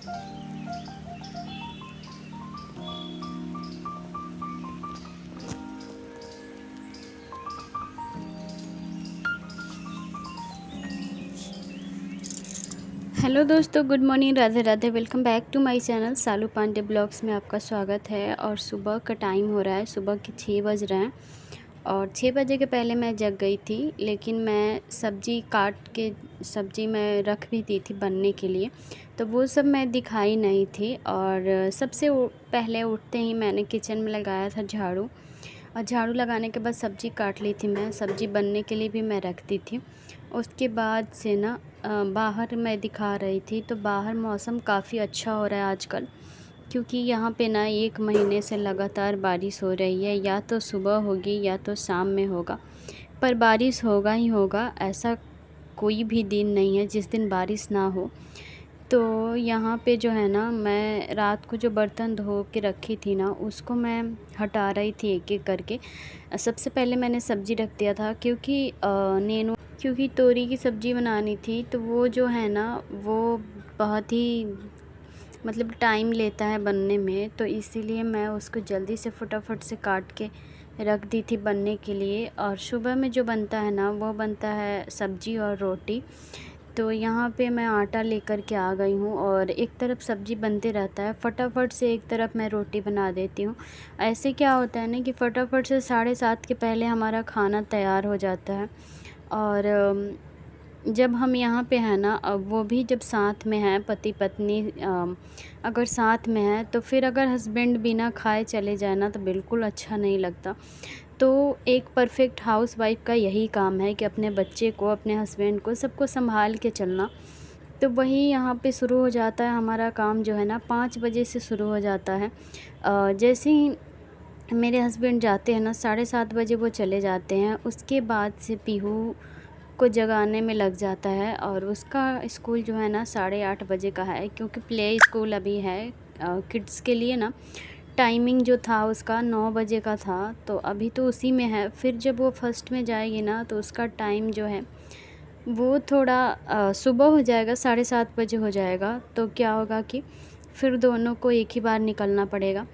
Hello दोस्तों, good morning, Radhe Radhe. Welcome back to my channel Salu Pandey blogs में आपका स्वागत है। और सुबह का टाइम हो रहा है, सुबह के 6 बज रहे हैं और 6 बजे के पहले मैं जग गई थी। लेकिन मैं सब्ज़ी काट के सब्ज़ी मैं रख भी दी थी बनने के लिए, तो वो सब मैं दिखाई नहीं थी। और सबसे पहले उठते ही मैंने किचन में लगाया था झाड़ू, और झाड़ू लगाने के बाद सब्ज़ी काट ली थी मैं, सब्ज़ी बनने के लिए भी मैं रख दी थी। उसके बाद से ना बाहर मैं दिखा रही थी, तो बाहर मौसम काफ़ी अच्छा हो रहा है आजकल, क्योंकि यहाँ पे ना 1 महीने से लगातार बारिश हो रही है। या तो सुबह होगी या तो शाम में होगा, पर बारिश होगा ही होगा। ऐसा कोई भी दिन नहीं है जिस दिन बारिश ना हो। तो यहाँ पे जो है ना, मैं रात को जो बर्तन धो के रखी थी ना, उसको मैं हटा रही थी एक एक करके। सबसे पहले मैंने सब्ज़ी रख दिया था, क्योंकि तोरी की सब्ज़ी बनानी थी। तो वो जो है ना, वो बहुत ही मतलब टाइम लेता है बनने में, तो इसीलिए मैं उसको जल्दी से फटाफट से काट के रख दी थी बनने के लिए। और सुबह में जो बनता है ना, वो बनता है सब्ज़ी और रोटी। तो यहाँ पे मैं आटा लेकर के आ गई हूँ, और एक तरफ सब्ज़ी बनते रहता है, फटाफट से एक तरफ मैं रोटी बना देती हूँ। ऐसे क्या होता है ना कि फटाफट से 7:30 के पहले हमारा खाना तैयार हो जाता है। और जब हम यहाँ पे हैं ना, अब वो भी जब साथ में हैं पति पत्नी, अगर साथ में हैं, तो फिर अगर हस्बैंड बिना खाए चले जाए ना, तो बिल्कुल अच्छा नहीं लगता। तो एक परफेक्ट हाउसवाइफ़ का यही काम है कि अपने बच्चे को, अपने हस्बैंड को, सबको संभाल के चलना। तो वही यहाँ पे शुरू हो जाता है हमारा काम, जो है ना 5 बजे से शुरू हो जाता है। जैसे ही मेरे हस्बैंड जाते हैं ना, 7:30 बजे वो चले जाते हैं। उसके बाद से पीहू को जगाने में लग जाता है, और उसका स्कूल जो है ना 8:30 बजे का है, क्योंकि प्ले स्कूल अभी है किड्स के लिए ना। टाइमिंग जो था उसका 9 बजे का था, तो अभी तो उसी में है। फिर जब वो फर्स्ट में जाएगी ना, तो उसका टाइम जो है वो थोड़ा सुबह हो जाएगा, 7:30 बजे हो जाएगा। तो क्या होगा कि फिर दोनों को एक ही बार निकलना पड़ेगा।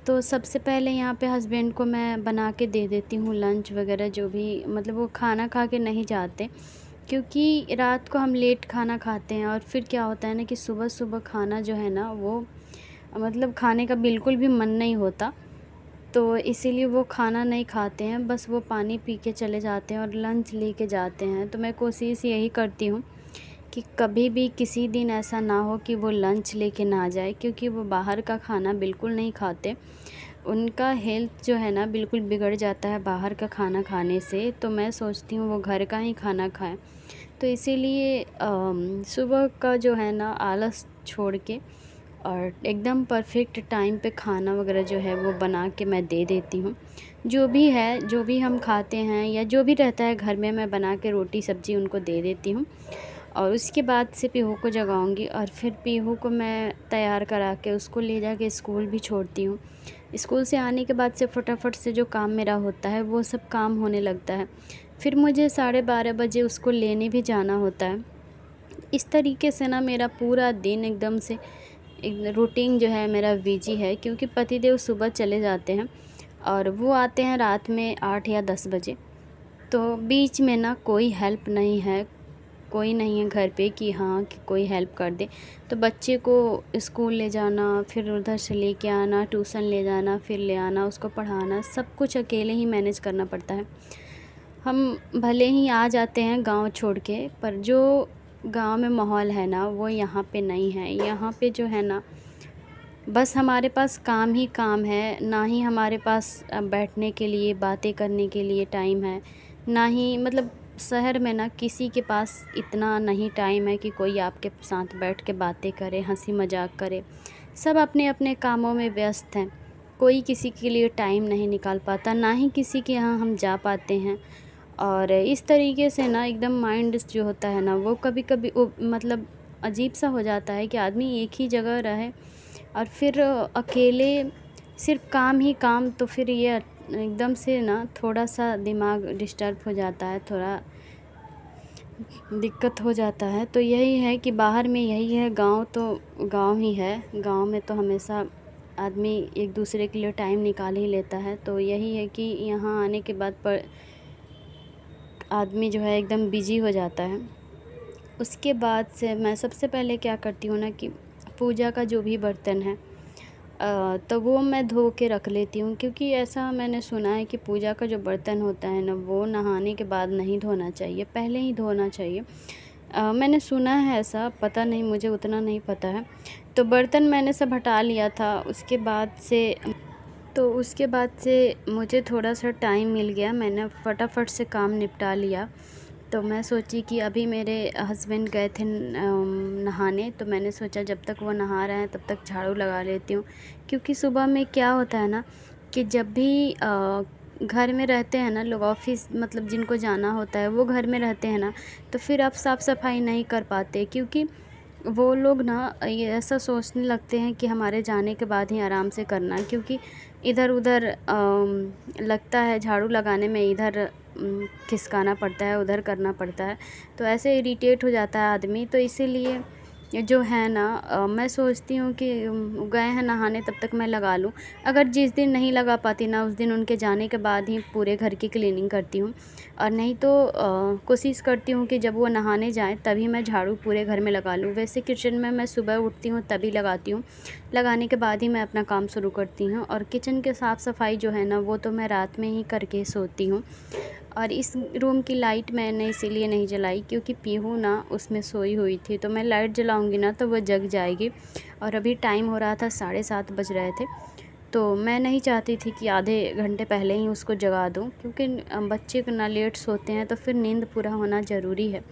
तो सबसे पहले यहाँ पे हस्बैंड को मैं बना के दे देती हूँ लंच वगैरह, जो भी मतलब वो खाना खा के नहीं जाते, क्योंकि रात को हम लेट खाना खाते हैं। और फिर क्या होता है ना कि सुबह सुबह खाना जो है ना, वो मतलब खाने का बिल्कुल भी मन नहीं होता। तो इसीलिए वो खाना नहीं खाते हैं, बस वो पानी पी के चले जाते हैं और लंच लेके जाते हैं। तो मैं कोशिश यही करती हूँ कि कभी भी किसी दिन ऐसा ना हो कि वो लंच लेके ना जाए, क्योंकि वो बाहर का खाना बिल्कुल नहीं खाते। उनका हेल्थ जो है ना बिल्कुल बिगड़ जाता है बाहर का खाना खाने से। तो मैं सोचती हूँ वो घर का ही खाना खाएं। तो इसीलिए सुबह का जो है ना आलस छोड़ के, और एकदम परफेक्ट टाइम पे खाना वगैरह जो है वो बना के मैं दे देती हूँ। जो भी है, जो भी हम खाते हैं या जो भी रहता है घर में, मैं बना के रोटी सब्ज़ी उनको दे देती हूँ। और उसके बाद से पीहू को जगाऊंगी, और फिर पीहू को मैं तैयार करा के उसको ले जाके स्कूल भी छोड़ती हूँ। स्कूल से आने के बाद से फटाफट से जो काम मेरा होता है वो सब काम होने लगता है। फिर मुझे 12:30 बजे उसको लेने भी जाना होता है। इस तरीके से ना मेरा पूरा दिन एकदम से एक रूटीन जो है मेरा बिजी है, क्योंकि पतिदेव सुबह चले जाते हैं और वो आते हैं रात में 8 या 10 बजे। तो बीच में ना कोई हेल्प नहीं है, कोई नहीं है घर पे कि हाँ कि कोई हेल्प कर दे। तो बच्चे को स्कूल ले जाना, फिर उधर से लेके आना, ट्यूशन ले जाना, फिर ले आना, उसको पढ़ाना, सब कुछ अकेले ही मैनेज करना पड़ता है। हम भले ही आ जाते हैं गांव छोड़ के, पर जो गांव में माहौल है ना, वो यहाँ पे नहीं है। यहाँ पे जो है ना, बस हमारे पास काम ही काम है, ना ही हमारे पास बैठने के लिए, बातें करने के लिए टाइम है। ना ही मतलब शहर में ना किसी के पास इतना नहीं टाइम है कि कोई आपके साथ बैठ के बातें करे, हंसी मजाक करे। सब अपने अपने कामों में व्यस्त हैं। कोई किसी के लिए टाइम नहीं निकाल पाता, ना ही किसी के यहाँ हम जा पाते हैं। और इस तरीके से ना एकदम माइंड जो होता है ना, वो कभी कभी मतलब अजीब सा हो जाता है कि आदमी एक ही जगह रहे और फिर अकेले सिर्फ काम ही काम। तो फिर ये एकदम से ना थोड़ा सा दिमाग डिस्टर्ब हो जाता है, थोड़ा दिक्कत हो जाता है। तो यही है कि बाहर में यही है, गाँव तो गाँव ही है। गाँव में तो हमेशा आदमी एक दूसरे के लिए टाइम निकाल ही लेता है। तो यही है कि यहाँ आने के बाद पर आदमी जो है एकदम बिजी हो जाता है। उसके बाद से मैं सबसे पहले क्या करती हूँ ना कि पूजा का जो भी बर्तन है तो वो मैं धो के रख लेती हूँ, क्योंकि ऐसा मैंने सुना है कि पूजा का जो बर्तन होता है ना वो नहाने के बाद नहीं धोना चाहिए, पहले ही धोना चाहिए। मैंने सुना है ऐसा, पता नहीं, मुझे उतना नहीं पता है। तो बर्तन मैंने सब हटा लिया था। उसके बाद से मुझे थोड़ा सा टाइम मिल गया, मैंने फटाफट से काम निपटा लिया। तो मैं सोची कि अभी मेरे हस्बैंड गए थे नहाने, तो मैंने सोचा जब तक वो नहा रहे हैं तब तक झाड़ू लगा लेती हूँ। क्योंकि सुबह में क्या होता है ना कि जब भी घर में रहते हैं ना लोग, ऑफिस मतलब जिनको जाना होता है वो घर में रहते हैं ना, तो फिर आप साफ़ सफाई नहीं कर पाते, क्योंकि वो लोग ना ये ऐसा सोचने लगते हैं कि हमारे जाने के बाद ही आराम से करना है। क्योंकि इधर उधर लगता है झाड़ू लगाने में, इधर खिसकाना पड़ता है, उधर करना पड़ता है, तो ऐसे इरिटेट हो जाता है आदमी। तो इसीलिए जो है ना मैं सोचती हूँ कि गए हैं नहाने तब तक मैं लगा लूँ। अगर जिस दिन नहीं लगा पाती ना, उस दिन उनके जाने के बाद ही पूरे घर की क्लीनिंग करती हूँ। और नहीं तो कोशिश करती हूँ कि जब वो नहाने जाएँ तभी मैं झाड़ू पूरे घर में लगा लूँ। वैसे किचन में मैं सुबह उठती हूँ तभी लगाती हूँ, लगाने के बाद ही मैं अपना काम शुरू करती हूँ। और किचन के साफ़ सफाई जो है ना वो तो मैं रात में ही करके सोती हूँ। और इस रूम की लाइट मैंने इसीलिए नहीं जलाई क्योंकि पीहू ना उसमें सोई हुई थी, तो मैं लाइट जलाऊंगी ना तो वो जग जाएगी। और अभी टाइम हो रहा था 7:30 बज रहे थे, तो मैं नहीं चाहती थी कि आधे घंटे पहले ही उसको जगा दूं, क्योंकि बच्चे को ना लेट सोते हैं तो फिर नींद पूरा होना ज़रूरी है।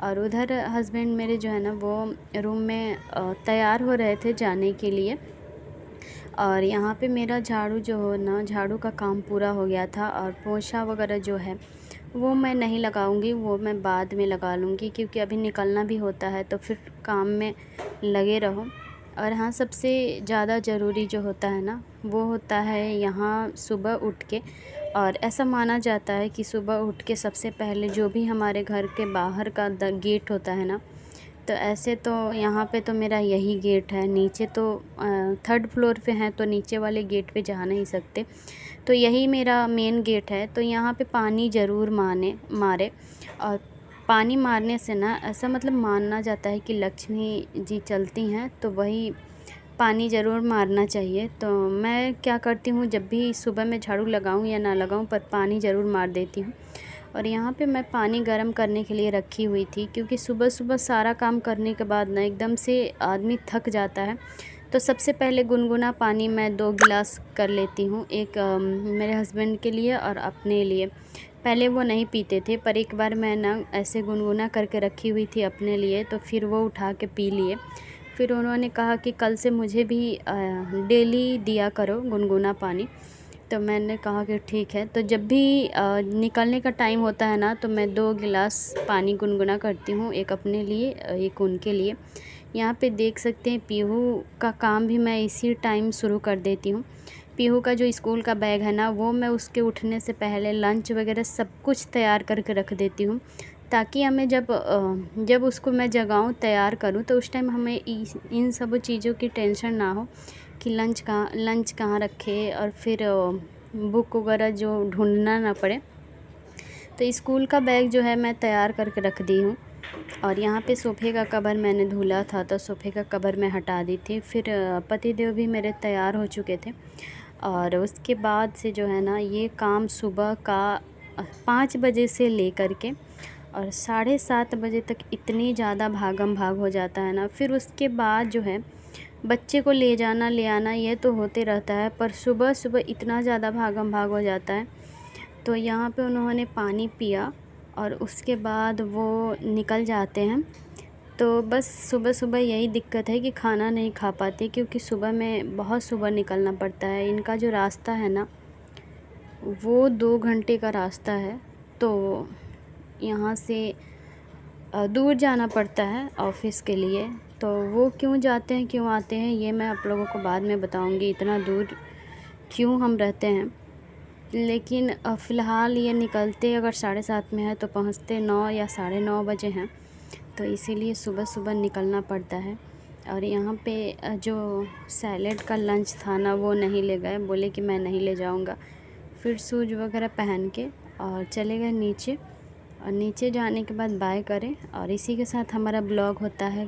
और उधर हस्बैंड मेरे जो है ना वो रूम में तैयार हो रहे थे जाने के लिए। और यहाँ पे मेरा झाड़ू जो हो ना, झाड़ू का काम पूरा हो गया था। और पोछा वगैरह जो है वो मैं नहीं लगाऊंगी, वो मैं बाद में लगा लूँगी, क्योंकि अभी निकलना भी होता है तो फिर काम में लगे रहो। और हाँ, सबसे ज़्यादा ज़रूरी जो होता है ना वो होता है यहाँ सुबह उठ के। और ऐसा माना जाता है कि सुबह उठ के सबसे पहले जो भी हमारे घर के बाहर का गेट होता है ना, तो ऐसे तो यहाँ पे तो मेरा यही गेट है। नीचे तो 3rd फ्लोर पे हैं, तो नीचे वाले गेट पे जा नहीं सकते, तो यही मेरा मेन गेट है। तो यहाँ पे पानी ज़रूर मारे। और पानी मारने से ना ऐसा मतलब माना जाता है कि लक्ष्मी जी चलती हैं, तो वही पानी ज़रूर मारना चाहिए। तो मैं क्या करती हूँ, जब भी सुबह में झाड़ू लगाऊँ या ना लगाऊँ पर पानी ज़रूर मार देती हूँ। और यहाँ पे मैं पानी गर्म करने के लिए रखी हुई थी, क्योंकि सुबह सुबह सारा काम करने के बाद ना एकदम से आदमी थक जाता है। तो सबसे पहले गुनगुना पानी मैं 2 गिलास कर लेती हूँ, एक मेरे हस्बैंड के लिए और अपने लिए। पहले वो नहीं पीते थे, पर एक बार मैं ना ऐसे गुनगुना करके रखी हुई थी अपने लिए, तो फिर वो उठा के पी लिए। फिर उन्होंने कहा कि कल से मुझे भी डेली दिया करो गुनगुना पानी। तो मैंने कहा कि ठीक है। तो जब भी निकलने का टाइम होता है ना, तो मैं 2 गिलास पानी गुनगुना करती हूँ, एक अपने लिए एक उनके लिए। यहाँ पे देख सकते हैं पीहू का काम भी मैं इसी टाइम शुरू कर देती हूँ। पीहू का जो स्कूल का बैग है ना वो मैं उसके उठने से पहले लंच वगैरह सब कुछ तैयार करके रख देती हूँ, ताकि हमें जब उसको मैं जगाऊँ तैयार करूँ तो उस टाइम हमें इन सब चीज़ों की टेंशन ना हो कि लंच कहाँ रखे, और फिर बुक वगैरह जो ढूंढना ना पड़े। तो स्कूल का बैग जो है मैं तैयार करके रख दी हूँ। और यहाँ पे सोफ़े का कवर मैंने धुला था, तो सोफ़े का कवर मैं हटा दी थी। फिर पतिदेव भी मेरे तैयार हो चुके थे। और उसके बाद से जो है ना ये काम सुबह का 5 बजे से लेकर के और 7:30 बजे तक इतनी ज़्यादा भागम भाग हो जाता है ना। फिर उसके बाद जो है बच्चे को ले जाना ले आना ये तो होते रहता है, पर सुबह सुबह इतना ज़्यादा भागम भाग हो जाता है। तो यहाँ पे उन्होंने पानी पिया और उसके बाद वो निकल जाते हैं। तो बस सुबह सुबह यही दिक्कत है कि खाना नहीं खा पाते, क्योंकि सुबह में बहुत सुबह निकलना पड़ता है। इनका जो रास्ता है ना वो 2 घंटे का रास्ता है, तो यहाँ से दूर जाना पड़ता है ऑफ़िस के लिए। तो वो क्यों जाते हैं, क्यों आते हैं, ये मैं आप लोगों को बाद में बताऊँगी, इतना दूर क्यों हम रहते हैं। लेकिन फ़िलहाल ये निकलते अगर 7:30 में है तो पहुँचते 9 या 9:30 बजे हैं। तो इसीलिए सुबह सुबह निकलना पड़ता है। और यहाँ पे जो सैलेड का लंच था ना, वो नहीं ले गए, बोले कि मैं नहीं ले जाऊँगा। फिर शूज़ वगैरह पहन के और चले गए नीचे। और नीचे जाने के बाद बाय करें, और इसी के साथ हमारा ब्लॉग होता है